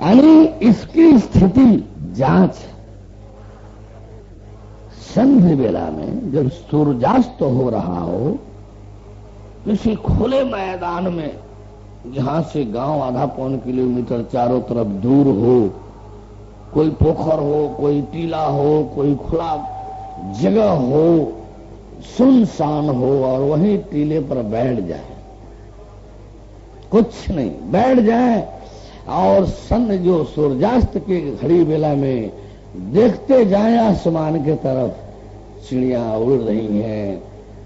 यानी इसकी स्थिति जांच संध्या बेला में जब सूर्यास्त हो रहा हो, किसी खुले मैदान में जहां से गांव आधा पौन किलोमीटर चारों तरफ दूर हो, कोई पोखर हो, कोई टीला हो, कोई खुला जगह हो, सुनसान हो, और वहीं टीले पर बैठ जाए, कुछ नहीं, बैठ जाए और सन जो सूर्यास्त के घड़ी बेला में देखते जाए आसमान के तरफ, चिड़ियां उड़ रही हैं,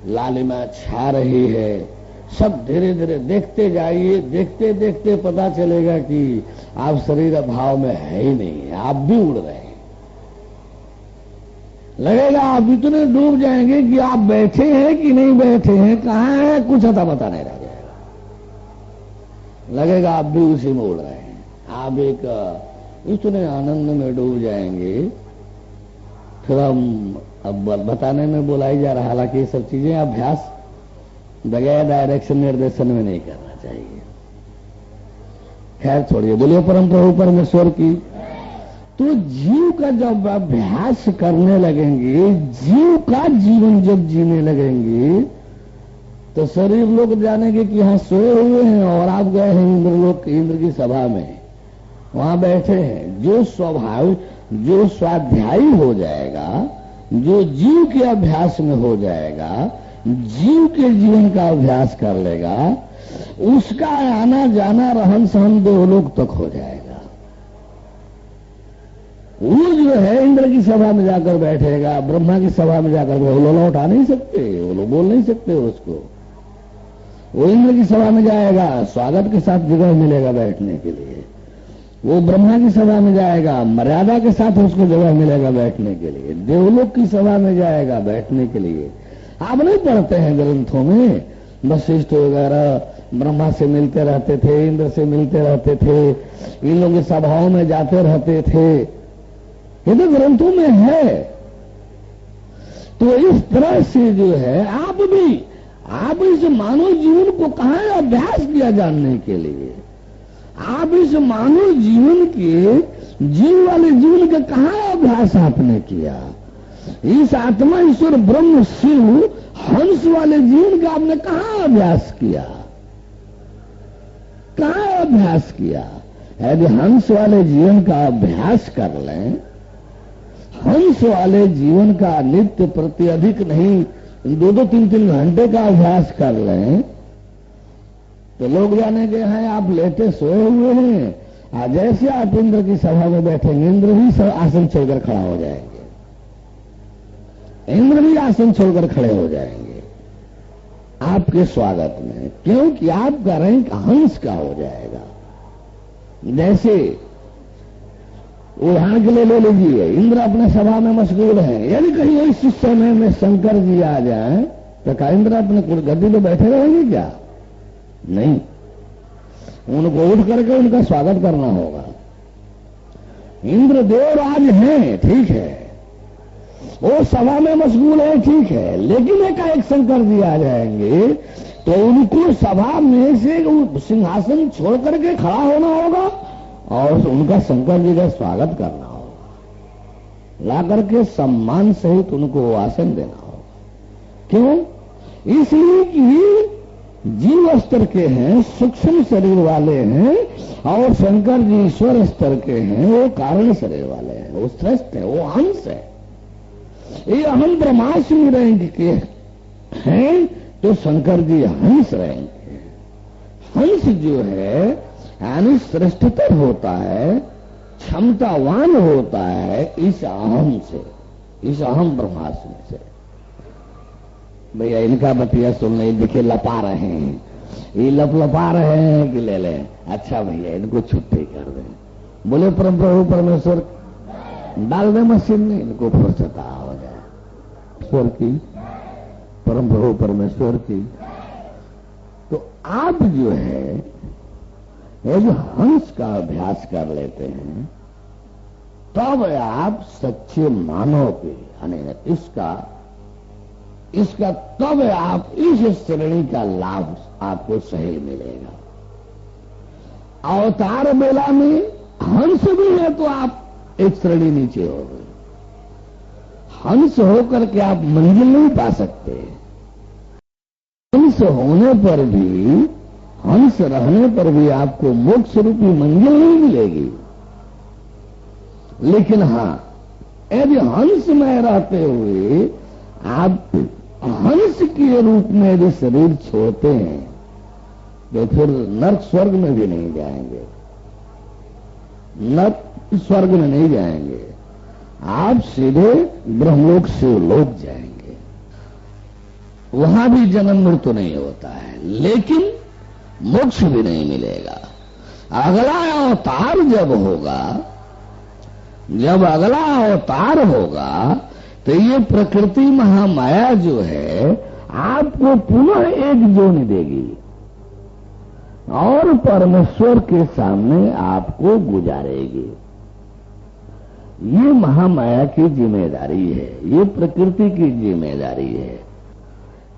लालिमा छा रही है, सब धीरे धीरे देखते जाइए। देखते देखते पता चलेगा कि आप शरीर भाव में है ही नहीं, आप भी उड़ रहे हैं। लगेगा आप इतने डूब जाएंगे कि आप बैठे हैं कि नहीं बैठे हैं, कहाँ है, कुछ अता पता नहीं रह जाएगा। लगेगा आप भी उसी में उड़ रहे हैं। आप एक इतने आनंद में डूब जाएंगे। फिर हम अब बताने में बुलाई जा रहा, हालांकि ये सब चीजें अभ्यास बगैर डायरेक्शन निर्देशन में नहीं करना चाहिए। खैर छोड़िए, बोलिए परम प्रभु परमेश्वर की। तो जीव का जब अभ्यास करने लगेंगे, जीव का जीवन जब जीने लगेंगे, तो शरीर लोग जानेंगे कि यहां सोए हुए हैं और आप गए हैं इंद्र लोग, इंद्र की सभा में, वहां बैठे हैं। जो स्वाभाविक, जो स्वाध्यायी हो जाएगा, जो जीव के अभ्यास में हो जाएगा, जीव के जीवन का अभ्यास कर लेगा, उसका आना जाना रहन सहन देवलोक तक हो जाएगा। वो जो है इंद्र की सभा में जाकर बैठेगा, ब्रह्मा की सभा में जाकर, वो लोग उठा नहीं सकते, वो लोग बोल नहीं सकते उसको। वो इंद्र की सभा में जाएगा, स्वागत के साथ जगह मिलेगा बैठने के लिए। वो ब्रह्मा की सभा में जाएगा, मर्यादा के साथ उसको जगह मिलेगा बैठने के लिए। देवलोक की सभा में जाएगा बैठने के लिए। आप नहीं पढ़ते हैं ग्रंथों में, वशिष्ठ वगैरह ब्रह्मा से मिलते रहते थे, इंद्र से मिलते रहते थे, इन लोगों की सभाओं में जाते रहते थे, ये तो ग्रंथों में है। तो इस तरह से जो है आप भी, आप इस मानव जीवन को कहाँ अभ्यास किया जानने के लिए, आप इस मानव जीवन के, जीव वाले जीवन का कहाँ अभ्यास आपने किया। इस आत्मा ईश्वर ब्रह्म शिव हंस वाले जीवन का आपने कहाँ अभ्यास किया, कहाँ अभ्यास किया। यदि हंस वाले जीवन का अभ्यास कर लें, हंस वाले जीवन का नित्य प्रति अधिक नहीं 2-2, 3-3 घंटे का अभ्यास कर लें, तो लोग जाने के हैं आप लेटे सोए हुए हैं। जैसे आप इंद्र की सभा में बैठेंगे, इंद्र भी आसन छोड़कर खड़ा हो जाएंगे, इंद्र भी आसन छोड़कर खड़े हो जाएंगे आपके स्वागत में, क्योंकि आपका रैंक हंस का हो जाएगा। जैसे उदाहरण के लिए ले लीजिए, इंद्र अपने सभा में मशगूल हैं, यदि कहीं इस समय में शंकर जी आ जाए तो क्या इंद्र अपने गद्दी पे बैठे रहेंगे क्या? नहीं, उनको उठ करके उनका स्वागत करना होगा। इंद्र देवराज हैं, ठीक है, वो सभा में मशगूल है, ठीक है, लेकिन एक शंकर जी आ जाएंगे तो उनको सभा में से सिंहासन छोड़ करके खड़ा होना होगा और उनका शंकर जी का स्वागत करना होगा, ला करके सम्मान सहित उनको आसन देना होगा। क्यों? इसलिए कि जीव स्तर के हैं, सूक्ष्म शरीर वाले हैं, और शंकर जी ईश्वर स्तर के हैं, वो कारण शरीर वाले हैं, वो श्रेष्ठ है, वो हंस है। ये अहम ब्रह्मास्मि रैंक के हैं तो शंकर जी हंस रैंक के। हंस जो है यानी श्रेष्ठतर होता है, क्षमतावान होता है इस अहम से, इस अहम ब्रह्मास्मि से। भैया इनका बतिया सुन ले, देखिए लपा रहे हैं, ये लपा रहे हैं कि ले लें। अच्छा भैया इनको छुट्टी कर दें, बोले परम प्रभु परमेश्वर डाल दे मशीन में, इनको फुर्सत हो जाए। ईश्वर की, परम प्रभु परमेश्वर की। तो आप जो है ये जो हंस का अभ्यास कर लेते हैं, तब आप सच्चे मानव के, यानी इसका तब आप इस श्रेणी का लाभ आपको सही मिलेगा। अवतार बेला में हंस भी है तो आप एक श्रेणी नीचे हो गए। हंस होकर के आप मंजिल नहीं पा सकते। हंस होने पर भी, हंस रहने पर भी आपको मोक्ष रूपी मंजिल नहीं मिलेगी। लेकिन हां, यदि हंस में रहते हुए आप हंस के रूप में यदि शरीर छोड़ते हैं तो फिर नरक स्वर्ग में भी नहीं जाएंगे, नरक स्वर्ग में नहीं जाएंगे, आप सीधे ब्रह्मलोक शिवलोक जाएंगे। वहां भी जन्म मृत्यु नहीं होता है, लेकिन मोक्ष भी नहीं मिलेगा। अगला अवतार जब होगा, जब अगला अवतार होगा तो ये प्रकृति महामाया जो है आपको पुनः एक जोनी देगी और परमेश्वर के सामने आपको गुजारेगी। ये महामाया की जिम्मेदारी है, ये प्रकृति की जिम्मेदारी है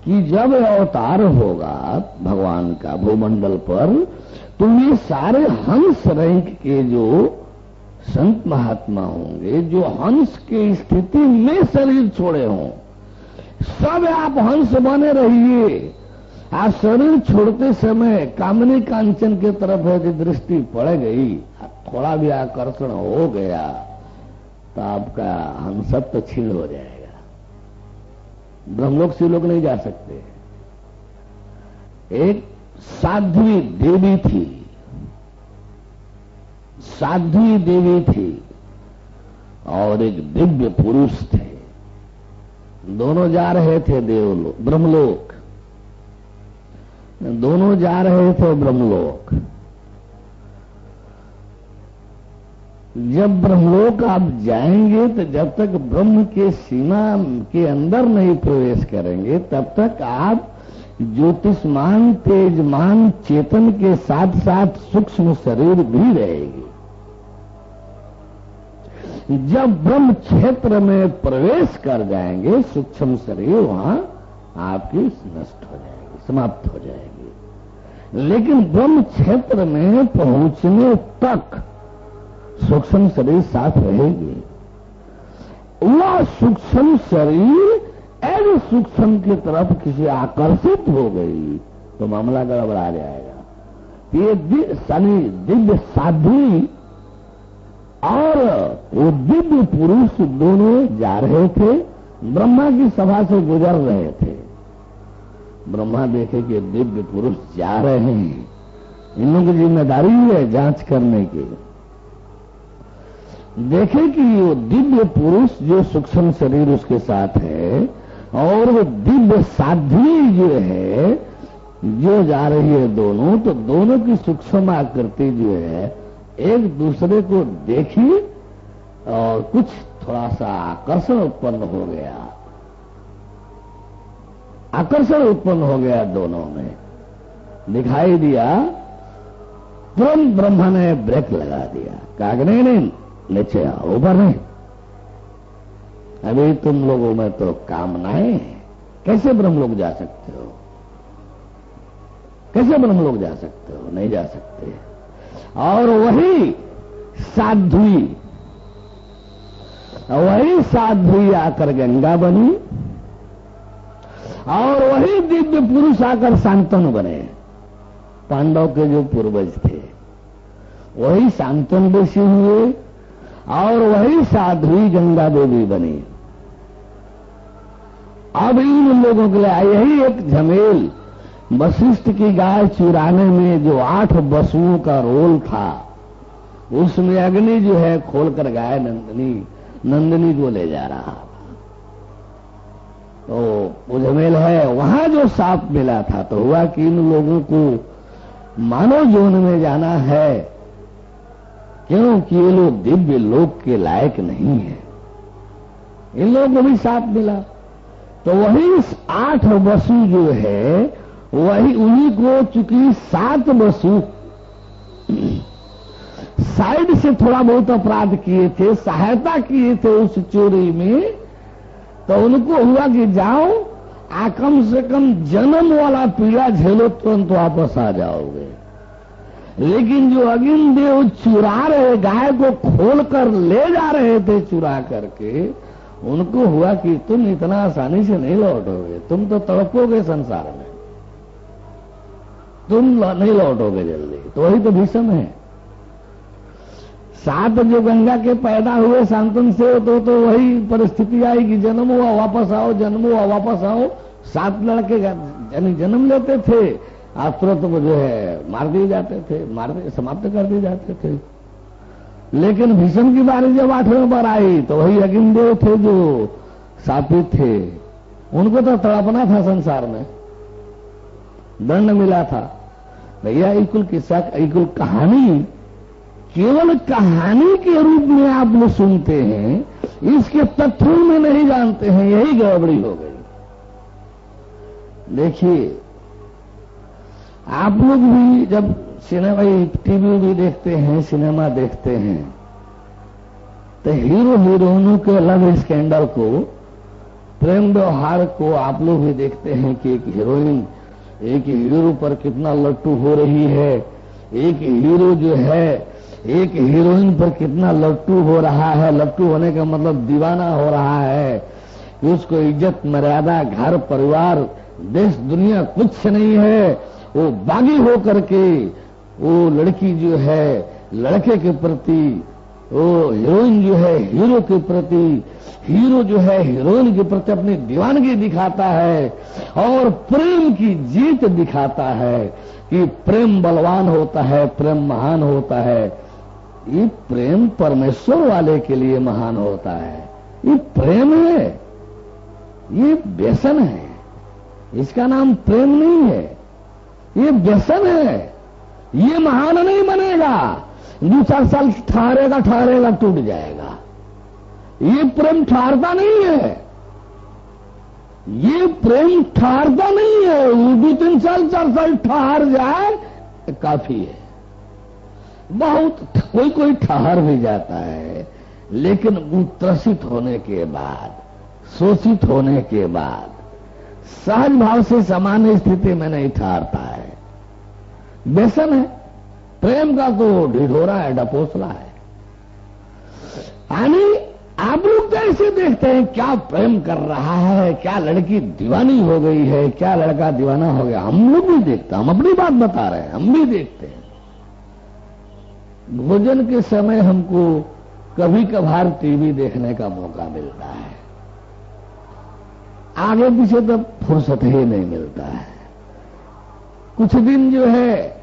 कि जब अवतार होगा भगवान का भूमंडल पर, तो ये सारे हंस रैंक के जो संत महात्मा होंगे, जो हंस की स्थिति में शरीर छोड़े हों, सब आप हंस बने रहिए। आप शरीर छोड़ते समय कामनी कांचन की तरफ यदि दृष्टि पड़ गई, थोड़ा भी आकर्षण हो गया तो आपका हंसत्व छीण हो जाएगा। ब्रह्मलोक से लोग नहीं जा सकते। एक साध्वी देवी थी, साध्वी देवी थी और एक दिव्य पुरुष थे। दोनों जा रहे थे देवलोक, ब्रह्मलोक, दोनों जा रहे थे ब्रह्मलोक। जब ब्रह्मलोक आप जाएंगे तो जब तक ब्रह्म के सीमा के अंदर नहीं प्रवेश करेंगे तब तक आप ज्योतिषमान तेजमान चेतन के साथ साथ सूक्ष्म शरीर भी रहेगी। जब ब्रह्म क्षेत्र में प्रवेश कर जाएंगे सूक्ष्म शरीर वहां आपकी नष्ट हो जाएगी, समाप्त हो जाएगी। लेकिन ब्रह्म क्षेत्र में पहुंचने तक सूक्ष्म शरीर साथ रहेगी। वह सूक्ष्म शरीर यदि सूक्ष्म की तरफ किसी आकर्षित हो गई तो मामला गड़बड़ा जाएगा। ये दिव्य साध्वी और वो दिव्य पुरुष दोनों जा रहे थे, ब्रह्मा की सभा से गुजर रहे थे। ब्रह्मा देखे कि दिव्य पुरुष जा रहे हैं, इन लोगों की जिम्मेदारी है जांच करने की। देखे कि वो दिव्य पुरुष जो सूक्ष्म शरीर उसके साथ है और वो दिव्य साध्वी जो है जो जा रही है दोनों, तो दोनों की सूक्ष्म आकृति जो है एक दूसरे को देखी और कुछ थोड़ा सा आकर्षण उत्पन्न हो गया, आकर्षण उत्पन्न हो गया दोनों में, दिखाई दिया। तुरंत ब्रह्मा ने ब्रेक लगा दिया, कहा कि नहीं नीचे आओ, ऊपर नहीं, अभी तुम लोगों में तो कामनाएं हैं, कैसे ब्रह्मलोक जा सकते हो, कैसे ब्रह्मलोक जा सकते हो, नहीं जा सकते। और वही साध्वी आकर गंगा बनी और वही दिव्य पुरुष आकर शांतनु बने। पांडव के जो पूर्वज थे वही शांतनु ऋषि हुए और वही साध्वी गंगा देवी बनी। अब इन लोगों के लिए यही एक झमेल, वशिष्ठ की गाय चुराने में जो 8 वसुओं का रोल था, उसमें अग्नि जो है खोलकर गाय नंदिनी को ले जा रहा। तो वो झमेल है। वहां जो साप मिला था तो हुआ कि इन लोगों को मानव जोन में जाना है, क्योंकि ये लोग दिव्य लोक के लायक नहीं है। इन लोगों को भी साप मिला तो वही 8 वसु जो है वही उन्हीं को, चूंकि 7 वसु साइड से थोड़ा बहुत अपराध किए थे, सहायता किए थे उस चोरी में, तो उनको हुआ कि जाओ कम से कम जन्म वाला पीड़ा झेलो, तुरंत वापस आ जाओगे। लेकिन जो अग्नि देव चुरा रहे, गाय को खोलकर ले जा रहे थे चुरा करके, उनको हुआ कि तुम इतना आसानी से नहीं लौटोगे, तुम तो तड़पोगे संसार में, तुम नहीं लौटोगे जल्दी। तो वही तो भीषम है। 7 जो गंगा के पैदा हुए शांतन से, तो वही परिस्थिति आएगी, जन्म हुआ वापस आओ, जन्म हुआ वापस आओ। 7 लड़के यानी जन्म लेते थे, तुरंत तो जो है मार दिए जाते थे, समाप्त कर दिए जाते थे। लेकिन भीष्म की बारी जब 8वें बार आई तो वही अग्निदेव थे जो शापित थे, उनको तो तड़पना था संसार में, दंड मिला था। भैया ये कुल किस्सा, ये कुल कहानी केवल कहानी के रूप में आप लोग सुनते हैं, इसके तथ्यों में नहीं जानते हैं, यही गड़बड़ी हो गई। देखिए आप लोग भी जब सिनेमा, टीवी भी देखते हैं, सिनेमा देखते हैं, तो हीरो हीरोइनों के लव स्कैंडल को, प्रेम व्यवहार को आप लोग भी देखते हैं कि एक हीरोइन एक हीरो पर कितना लट्टू हो रही है, एक हीरो जो है एक हीरोइन पर कितना लट्टू हो रहा है। लट्टू होने का मतलब दीवाना हो रहा है कि उसको इज्जत मर्यादा घर परिवार देश दुनिया कुछ नहीं है। वो बागी हो करके वो लड़की जो है लड़के के प्रति, वो हीरोइन जो है हीरो के प्रति, हीरो जो है हीरोइन के प्रति अपनी दीवानगी दिखाता है और प्रेम की जीत दिखाता है कि प्रेम बलवान होता है, प्रेम महान होता है। ये प्रेम परमेश्वर वाले के लिए महान होता है। ये प्रेम है, ये व्यसन है, इसका नाम प्रेम नहीं है, ये व्यसन है। ये महान नहीं बनेगा, 2-4 साल ठहरेगा टूट जाएगा। ये प्रेम ठहरता नहीं है, ये प्रेम ठहरता नहीं है। 2-3 साल 4 साल ठहर जाए काफी है। बहुत कोई ठहर भी जाता है, लेकिन उत्त्रसित होने के बाद, शोषित होने के बाद सहज भाव से सामान्य स्थिति में नहीं ठहरता है। व्यसन है प्रेम का, तो ढिढोरा है, डपोसला है। यानी आप लोग तो ऐसे देखते हैं क्या प्रेम कर रहा है, क्या लड़की दीवानी हो गई है, क्या लड़का दीवाना हो गया। हम लोग भी देखते हैं, हम अपनी बात बता रहे हैं, हम भी देखते हैं। भोजन के समय हमको कभी कभार टीवी देखने का मौका मिलता है, आगे पीछे तो फुर्सत ही नहीं मिलता है। कुछ दिन जो है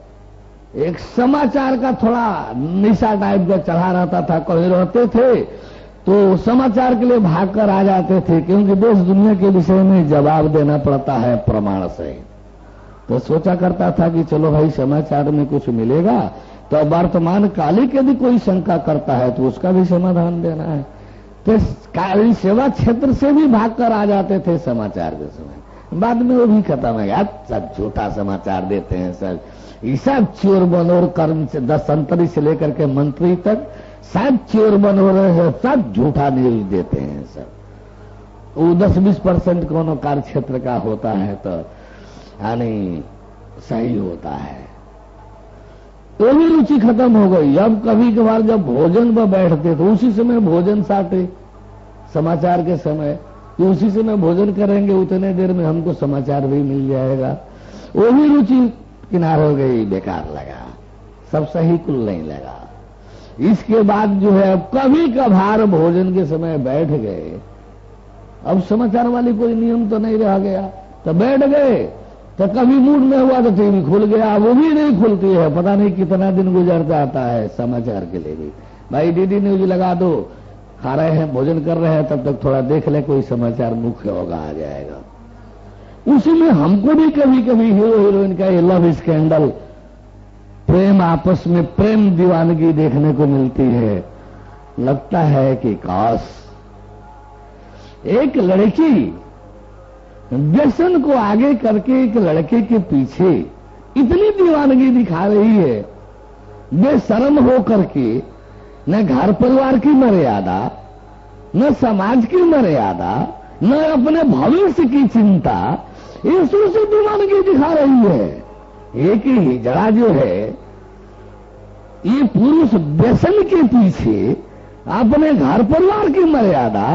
एक समाचार का थोड़ा निशा टाइप का चढ़ा रहता था, कहीं रहते थे तो समाचार के लिए भागकर आ जाते थे, क्योंकि देश दुनिया के विषय में जवाब देना पड़ता है प्रमाण से। तो सोचा करता था कि चलो भाई समाचार में कुछ मिलेगा, तो वर्तमान कालिक यदि कोई शंका करता है तो उसका भी समाधान देना है। तो सेवा क्षेत्र से भी भागकर आ जाते थे समाचार के समय। बाद में वो भी खत्म है, यार सब झूठा समाचार देते हैं सर, ये सब चोर बनोर कर्म से 10 संतरी से लेकर के मंत्री तक सब चोर बनोर है, सब झूठा न्यूज देते हैं सर। वो 10-20% कोनो कार्य क्षेत्र का होता है तो यानी सही होता है। तो भी रुचि खत्म हो गई। अब कभी कभार जब भोजन पर बैठते तो उसी समय भोजन साटे समाचार के समय, तो उसी समय भोजन करेंगे, उतने देर में हमको समाचार भी मिल जाएगा। वो भी रुचि किनार हो गई, बेकार लगा, सब सही कुल नहीं लगा। इसके बाद जो है अब कभी कभार भोजन के समय बैठ गए, अब समाचार वाली कोई नियम तो नहीं रह गया, तो बैठ गए, तो कभी मूड में हुआ तो टीवी खुल गया, वो भी नहीं खुलती है, पता नहीं कितना दिन गुजर जाता है समाचार के लिए भी। भाई डीडी न्यूज लगा दो, खा रहे हैं भोजन कर रहे हैं, तब तक थोड़ा देख ले कोई समाचार मुख्य होगा आ जाएगा। उसी में हमको भी कभी कभी हीरो हीरोइन का ये लव स्कैंडल, प्रेम आपस में प्रेम दीवानगी देखने को मिलती है। लगता है कि काश एक लड़की व्यसन को आगे करके एक लड़के के पीछे इतनी दीवानगी दिखा रही है, बेशर्म हो करके, न घर परिवार की मर्यादा, न समाज की मर्यादा, न अपने भविष्य की चिंता, ईश्वर से दीवानगी दिखा रही है। एक ही हिजड़ा जो है ये पुरुष व्यसन के पीछे अपने घर परिवार की मर्यादा,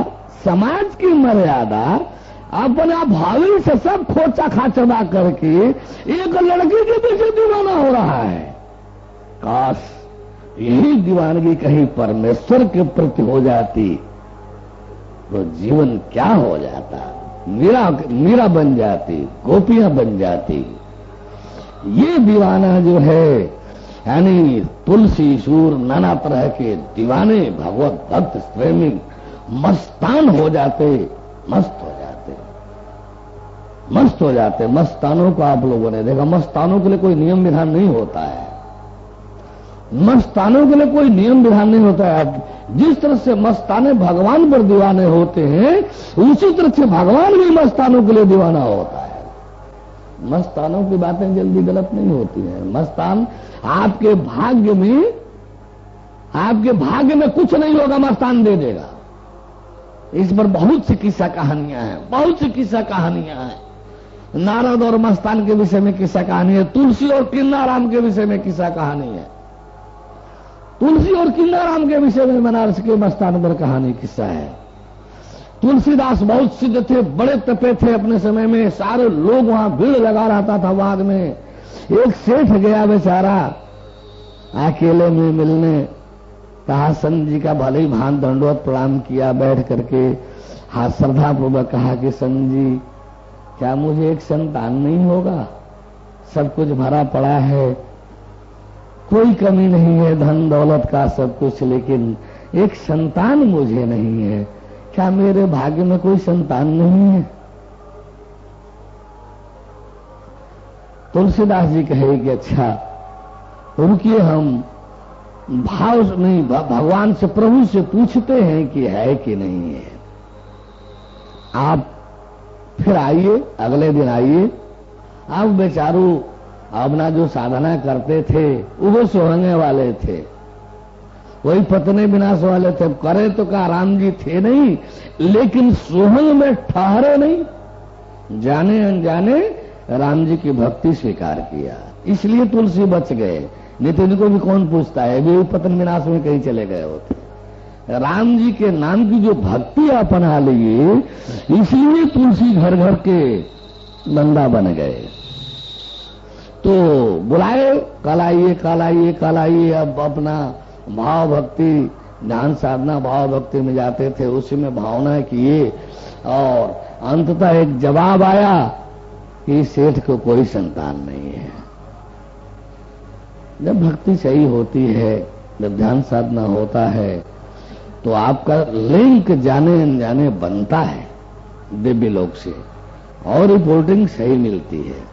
समाज की मर्यादा, अपना भविष्य सब खोचा खाचदा करके एक लड़की के पीछे दीवाना हो रहा है। काश यही दीवानगी कहीं परमेश्वर के प्रति हो जाती तो जीवन क्या हो जाता। मीरा बन जाती, गोपियां बन जाती। ये दीवाना जो है, यानी तुलसी सूर नाना तरह के दीवाने भगवत भक्त प्रेमी मस्तान हो जाते, मस्त हो जाते। मस्तानों को आप लोगों ने देखा, मस्तानों के लिए कोई नियम विधान नहीं होता है। मस्तानों के लिए कोई नियम विधान नहीं होता है। जिस तरह से मस्ताने भगवान पर दीवाने होते हैं, उसी तरह से भगवान भी मस्तानों के लिए दीवाना होता है। मस्तानों की बातें जल्दी गलत नहीं होती हैं। मस्तान आपके भाग्य में कुछ नहीं होगा, मस्तान दे देगा। इस पर बहुत सी किस्सा कहानियां हैं, नारद और मस्तान के विषय में किस्सा कहानी है। तुलसी और किन्नाराम के विषय में किस्सा कहानी है। तुलसी और किन्नाराम के विषय में बनारस के मस्तान पर कहानी किस्सा है। तुलसीदास बहुत सिद्ध थे, बड़े तपे थे अपने समय में, सारे लोग वहां भीड़ लगा रहता था बाग में। एक सेठ गया बेचारा अकेले में मिलने, कहा संत जी का भले ही भान दंडवत प्रणाम किया, बैठ करके हाथ श्रद्धापूर्वक कहा कि संत जी क्या मुझे एक संतान नहीं होगा? सब कुछ भरा पड़ा है, कोई कमी नहीं है, धन दौलत का सब कुछ, लेकिन एक संतान मुझे नहीं है। क्या मेरे भाग्य में कोई संतान नहीं है? तुलसीदास जी कहे कि अच्छा रुकिए, हम भाव नहीं भगवान से, प्रभु से पूछते हैं कि है कि नहीं है। आप फिर आइए, अगले दिन आइए। अब बेचारू अपना जो साधना करते थे वो सोहंगे वाले थे, वही पत्नी विनाश वाले थे। करे तो का राम जी थे नहीं, लेकिन सोहंग में ठहरे नहीं, जाने अनजाने राम जी की भक्ति स्वीकार किया, इसलिए तुलसी बच गए। नहीं तो इनको भी कौन पूछता है, वे पतन विनाश में कहीं चले गए होते। राम जी के नाम की जो भक्ति अपना लिए, इसलिए तुलसी घर घर के बंदा बन गए। तो बुलाए, कल आइए। अब अपना भाव भक्ति, ध्यान साधना भाव भक्ति में जाते थे, उसी में भावना किए और अंततः एक जवाब आया कि सेठ को कोई संतान नहीं है। जब भक्ति सही होती है, जब ध्यान साधना होता है, तो आपका लिंक जाने अनजाने बनता है दिव्य लोक से, और रिपोर्टिंग सही मिलती है।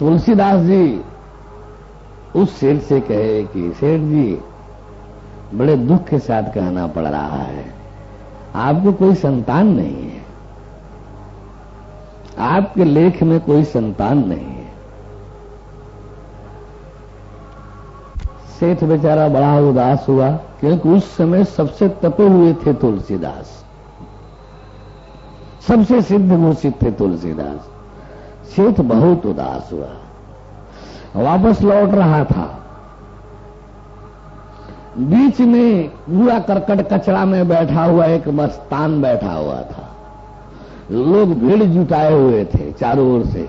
तुलसीदास जी उस सेठ से कहे कि सेठ जी, बड़े दुख के साथ कहना पड़ रहा है, आपको कोई संतान नहीं है, आपके लेख में कोई संतान नहीं है। सेठ बेचारा बड़ा उदास हुआ, क्योंकि उस समय सबसे तपे हुए थे तुलसीदास, सबसे सिद्ध घोषित थे तुलसीदास। सेठ बहुत उदास हुआ, वापस लौट रहा था। बीच में कूड़ा करकट कचरा में बैठा हुआ एक मस्तान बैठा हुआ था। लोग भीड़ जुटाए हुए थे चारों ओर से,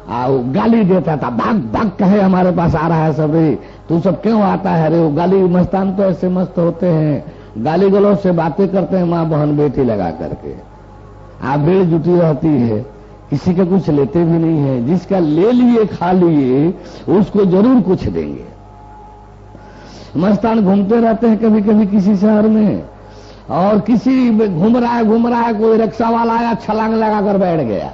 गाली देता था, भाग भाग कहे हमारे पास आ रहा है सभी, तू सब क्यों आता है रे? वो गाली, मस्तान तो ऐसे मस्त होते हैं, गाली गलौज से बातें करते हैं मां बहन बेटी लगा करके। आप भीड़ जुटी रहती है, किसी का कुछ लेते भी नहीं है, जिसका ले लिए खा लिए उसको जरूर कुछ देंगे। मस्तान घूमते रहते हैं कभी कभी किसी शहर में, और किसी घूम रहा है, कोई रिक्शा वाला आया, छलांग लगाकर बैठ गया।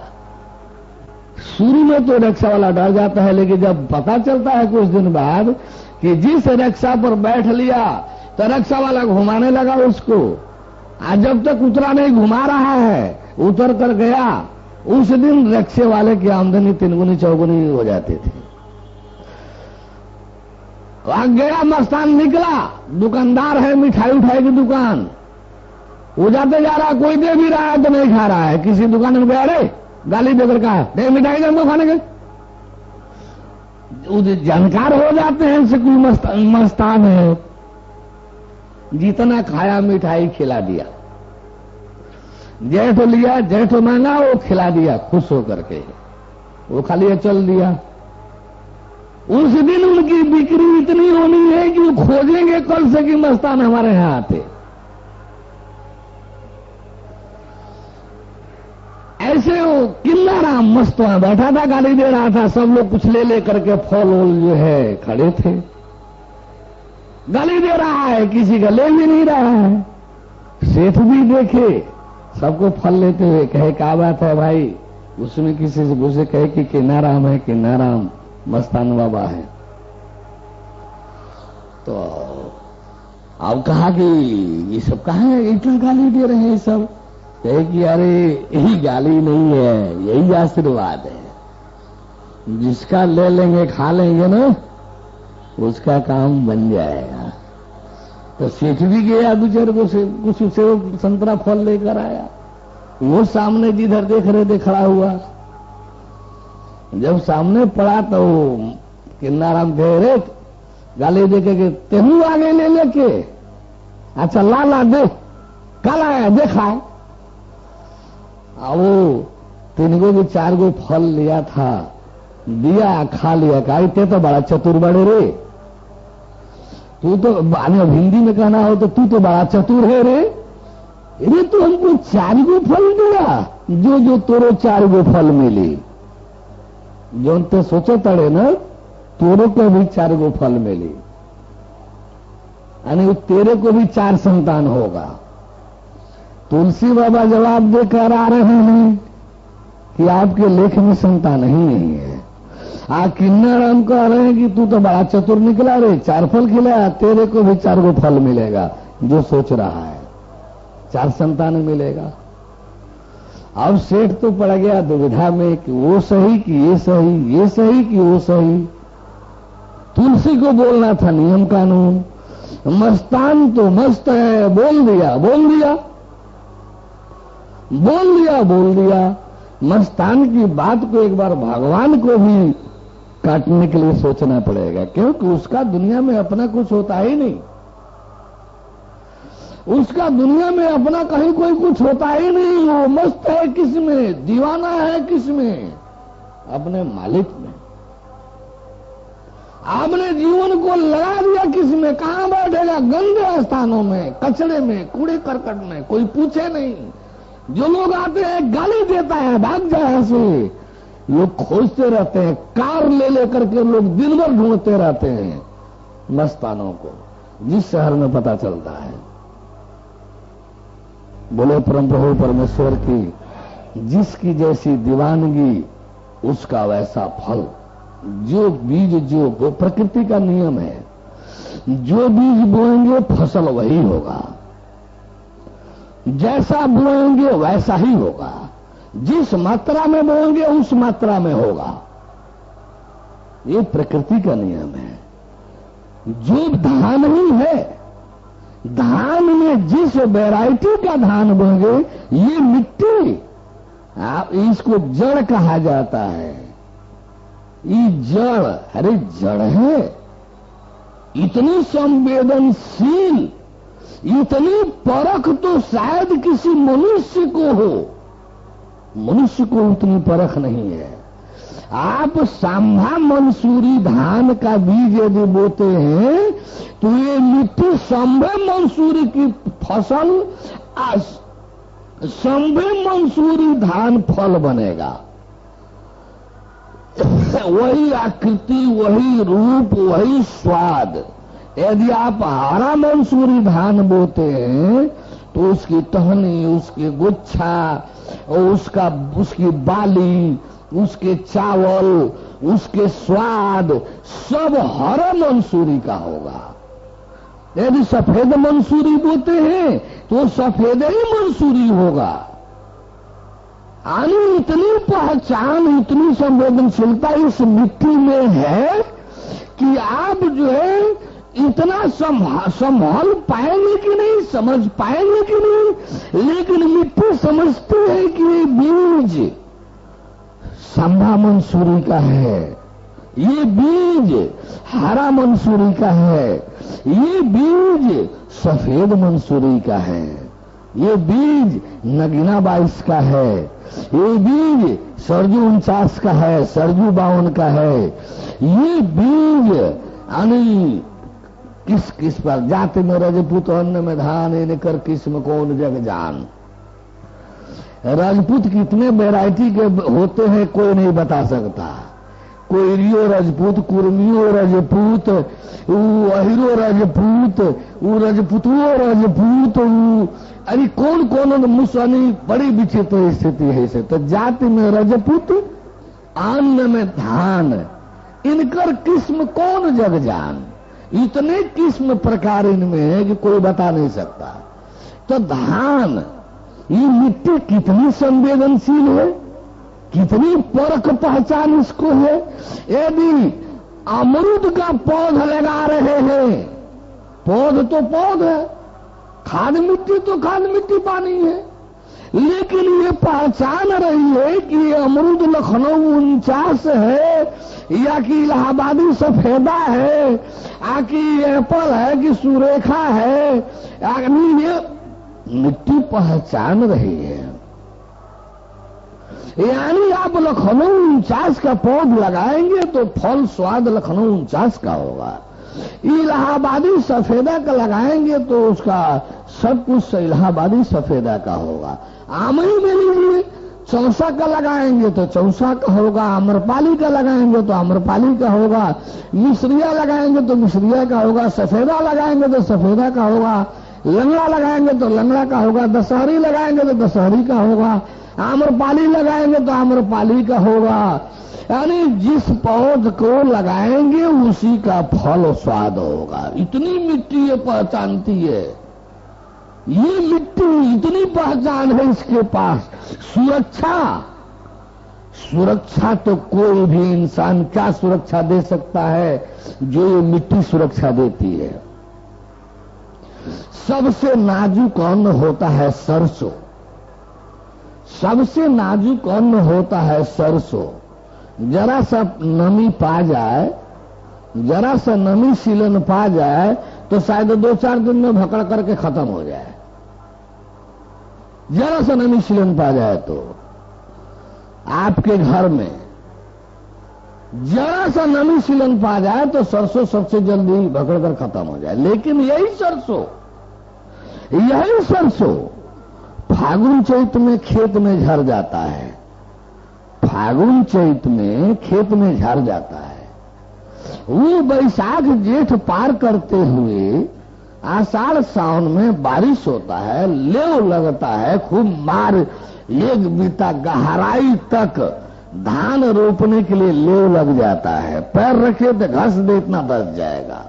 शुरू में तो रिक्शा वाला डर जाता है, लेकिन जब पता चलता है कुछ दिन बाद कि जिस रिक्शा पर बैठ लिया तो रिक्शा वाला घुमाने लगा उसको, आज जब तक उतरा नहीं घुमा रहा है, उतर कर गया, उस दिन रिक्शे वाले की आमदनी 3 गुनी 4 गुनी हो जाती थी। वहां गया, मस्तान निकला, दुकानदार है, मिठाई उठाई की दुकान, वो जाते जा रहा, कोई दे भी रहा है तो नहीं खा रहा है। किसी दुकान में गया, रे गाली देकर कहा, दे मिठाई दे हमको खाने के। जानकार हो जाते हैं से कोई मस्तान है, जितना खाया मिठाई खिला दिया, जेठ लिया, जेठ मांगा वो खिला दिया खुश होकर के, वो खाली चल दिया। उस दिन उनकी बिक्री इतनी होनी है कि वो खोजेंगे कल से कि मस्तान हमारे यहां आते। ऐसे वो किल्लाराम मस्त वहां बैठा था, गाली दे रहा था, सब लोग कुछ ले लेकर के फल वोल जो है खड़े थे, गाली दे रहा है, किसी का ले भी नहीं रहा है। सेठ भी देखे सबको फल लेते हुए, कहे क्या बात है भाई, उसमें किसी से मुझे कहे कि किन्नाराम है, किन्नाराम मस्तान बाबा है। तो अब कहा कि ये सब कहा है, एक गाली दे रहे हैं सब, कहे कि अरे यही गाली नहीं है, यही आशीर्वाद है, जिसका ले लेंगे खा लेंगे ना उसका काम बन जाएगा। तो सेठ भी गया दूसरे को से कुछ उसे संतरा फल लेकर आया, वो सामने जिधर देख रहे थे खड़ा हुआ, जब सामने पड़ा तो किन्नाराम कह रहे गाली दे के तेहू आगे ले लेके, अच्छा ला दे, कल आया देखा। वो 3 गो 4 गो फल लिया था, दिया, खा लिया, कहा ते तो बड़ा चतुर बड़े रे, तू तो हिंदी में कहना हो तो तू तो बड़ा चतुर है रे, अरे तू हमको 4 गो फल दिया, जो तोरो 4 गो फल मिली, जो ते सोचो तड़े ना तोरो को भी 4 गो फल मिली, यानी तेरे को भी 4 संतान होगा। तुलसी बाबा जवाब देकर आ रहे हैं कि आपके लेख में संतान ही नहीं है। किन्नाराम कह रहे हैं कि तू तो बड़ा चतुर निकला रे, 4 फल खिलाया, तेरे को भी 4 गो फल मिलेगा, जो सोच रहा है 4 संतान मिलेगा। अब सेठ तो पड़ गया दुविधा में कि वो सही कि ये सही, ये सही कि वो सही। तुलसी को बोलना था नियम कानून, मस्तान तो मस्त है, बोल दिया। मस्तान की बात को एक बार भगवान को भी काटने के लिए सोचना पड़ेगा, क्योंकि उसका दुनिया में अपना कुछ होता ही नहीं, उसका दुनिया में अपना कहीं कोई कुछ होता ही नहीं। वो मस्त है किसमें, दीवाना है किसमें, अपने मालिक में। आपने जीवन को लगा दिया किसमें, कहां बैठेगा, गंदे स्थानों में, कचड़े में, कूड़े करकट में, कोई पूछे नहीं। जो लोग आते हैं गाली देता है, भाग जाए ऐसे, लोग खोजते रहते हैं, कार ले लेकर के लोग दिन भर ढूंढते रहते हैं मस्तानों को, जिस शहर में पता चलता है। बोले परम प्रभु परमेश्वर की, जिसकी जैसी दीवानगी उसका वैसा फल। जो बीज जो वो प्रकृति का नियम है, जो बीज बोएंगे फसल वही होगा, जैसा बोएंगे वैसा ही होगा, जिस मात्रा में बोएंगे उस मात्रा में होगा, ये प्रकृति का नियम है। जो धान ही है, धान में जिस वैरायटी का धान बोएंगे, ये मिट्टी आप इसको जड़ कहा जाता है। ये जड़, अरे जड़ है, इतनी संवेदनशील, इतनी परख तो शायद किसी मनुष्य को हो, मनुष्य को उतनी परख नहीं है। आप सांभा मंसूरी धान का बीज यदि बोते हैं तो ये मिट्टी सांभे मंसूरी की फसल, सांभे मंसूरी धान फल बनेगा। वही आकृति, वही रूप, वही स्वाद। यदि आप हरा मंसूरी धान बोते हैं तो उसकी टहनी, उसकी गुच्छा, उसकी बाली, उसके चावल, उसके स्वाद सब हरा मंसूरी का होगा। यदि सफेद मंसूरी बोते हैं तो सफेद ही मंसूरी होगा। आनी इतनी पहचान, इतनी संवेदनशीलता इस मिट्टी में है कि आप जो है इतना संभाल पाएंगे कि नहीं, समझ पाएंगे कि नहीं, लेकिन मिट्टी समझती है कि ये बीज सांभा मंसूरी का है, ये बीज हरा मंसूरी का है, ये बीज सफेद मंसूरी का है, ये बीज नगीना 22 का है, ये बीज सरजू 49 का है, सरजू 52 का है। ये बीज यानी किस किस पर जाति में रजपूत अन्न में धान इन कर किस्म कौन जग जान। राजपूत कितने वैरायटी के होते हैं कोई नहीं बता सकता। कोयरियो राजपूत, कुर्मियो राजपूत, अहिरो राजपूत, रजपूतुओ राजपूत, अरे कौन कौन मुसनी बड़ी विचित्र स्थिति है इसे। तो जाति में रजपूत, अन्न में धान, इनकर किस्म कौन जग जान। इतने किस्म प्रकार इनमें है कि कोई बता नहीं सकता। तो धान, ये मिट्टी कितनी संवेदनशील है, कितनी परख पहचान इसको है। यदि अमरूद का पौध लगा रहे हैं, पौध तो पौध है, खाद मिट्टी तो खाद मिट्टी पानी है, लेकिन ये पहचान रही है कि ये अमरूद लखनऊ 49 है या कि इलाहाबादी सफेदा है, या कि एप्पल है कि सुरेखा है, यानी ये मिट्टी पहचान रही है। यानी आप लखनऊ 49 का पौध लगाएंगे तो फल स्वाद लखनऊ 49 का होगा। इलाहाबादी सफेदा का लगाएंगे तो उसका सब कुछ इलाहाबादी सफेदा का होगा। आमई में लीजिए, चौसा का लगाएंगे तो चौसा का होगा, आम्रपाली का लगाएंगे तो आम्रपाली का होगा, मिश्रिया लगाएंगे तो मिश्रिया का होगा, सफेदा लगाएंगे तो सफेदा का होगा, लंगड़ा लगाएंगे तो लंगड़ा का होगा, दशहरी लगाएंगे तो दशहरी का होगा, आम्रपाली लगाएंगे तो आम्रपाली का होगा। यानी जिस पौध को लगाएंगे उसी का फल स्वाद होगा। इतनी मिट्टी ये पहचानती है, ये मिट्टी इतनी पहचान है इसके पास। सुरक्षा तो कोई भी इंसान क्या सुरक्षा दे सकता है जो ये मिट्टी सुरक्षा देती है। सबसे नाजुक अन्न होता है सरसों, सबसे नाजुक अन्न होता है सरसों। जरा सा नमी पा जाए, जरा सा नमी सीलन पा जाए तो शायद 2-4 दिन में भकड़ करके खत्म हो जाए। जरा सा नमी सीलन पा जाए तो आपके घर में जरा सा नमी सीलन पा जाए तो सरसों सबसे जल्दी भकड़ कर खत्म हो जाए। लेकिन यही सरसों फागुन चैत में खेत में झड़ जाता है, फागुन चैत में खेत में झड़ जाता है। वो बैसाख जेठ पार करते हुए आषाढ़ सावन में बारिश होता है, लेव लगता है, खूब मार, एक बीता गहराई तक धान रोपने के लिए लेव लग जाता है। पैर रखे तो घस दे इतना बच जाएगा।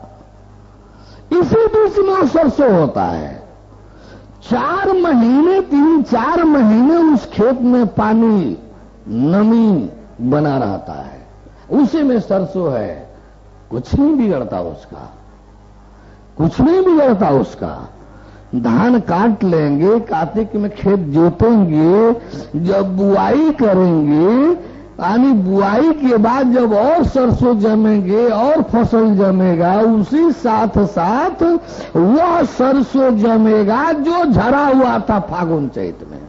इसी बीच में सरसों होता है। 4 महीने 3-4 महीने उस खेत में पानी नमी बना रहता है, उसी में सरसों है। कुछ नहीं बिगड़ता उसका, कुछ नहीं बिगड़ता उसका। धान काट लेंगे, कार्तिक में खेत जोतेंगे, जब बुआई करेंगे, यानी बुआई के बाद जब और सरसों जमेंगे और फसल जमेगा, उसी साथ साथ वह सरसों जमेगा जो झरा हुआ था फागुन चैत में।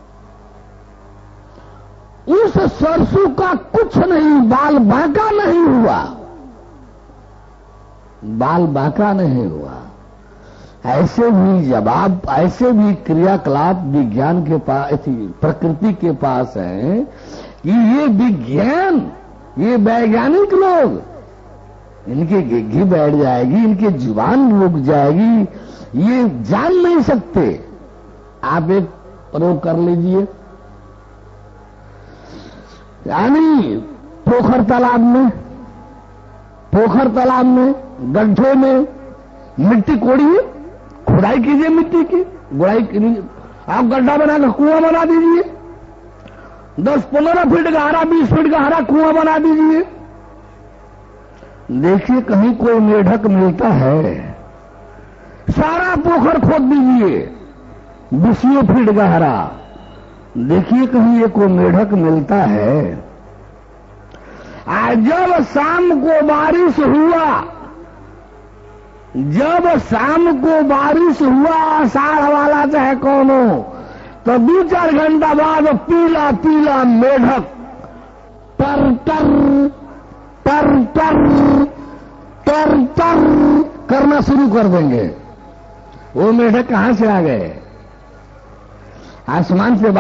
उस सरसों का कुछ नहीं, बाल बांका नहीं हुआ, बाल बांका नहीं हुआ। ऐसे भी जवाब, ऐसे भी क्रियाकलाप विज्ञान के पास, प्रकृति के पास है कि ये विज्ञान, ये वैज्ञानिक लोग, इनकी गिग्घी बैठ जाएगी, इनकी जुबान रुक जाएगी, ये जान नहीं सकते। आप एक प्रयोग कर लीजिए, यानी पोखर तालाब में गड्ढे में मिट्टी कोड़िए, खुदाई कीजिए, मिट्टी की गुड़ाई, आप गड्ढा बनाकर कुआं बना दीजिए, 10-15 फीट गहरा, 20 फीट गहरा कुआं बना दीजिए। देखिए कहीं कोई मेढक मिलता है। सारा पोखर खोद दीजिए 20 फीट गहरा, देखिए कहीं ये कोई मेढक मिलता है। आज जब शाम को बारिश हुआ, जब शाम को बारिश हुआ आषाढ़ वाला चाहे कौन हो, तो 2-4 घंटा बाद पीला पीला मेढक टर टर टर टर टर टर करना शुरू कर देंगे। वो मेढक कहां से आ गए? आसमान से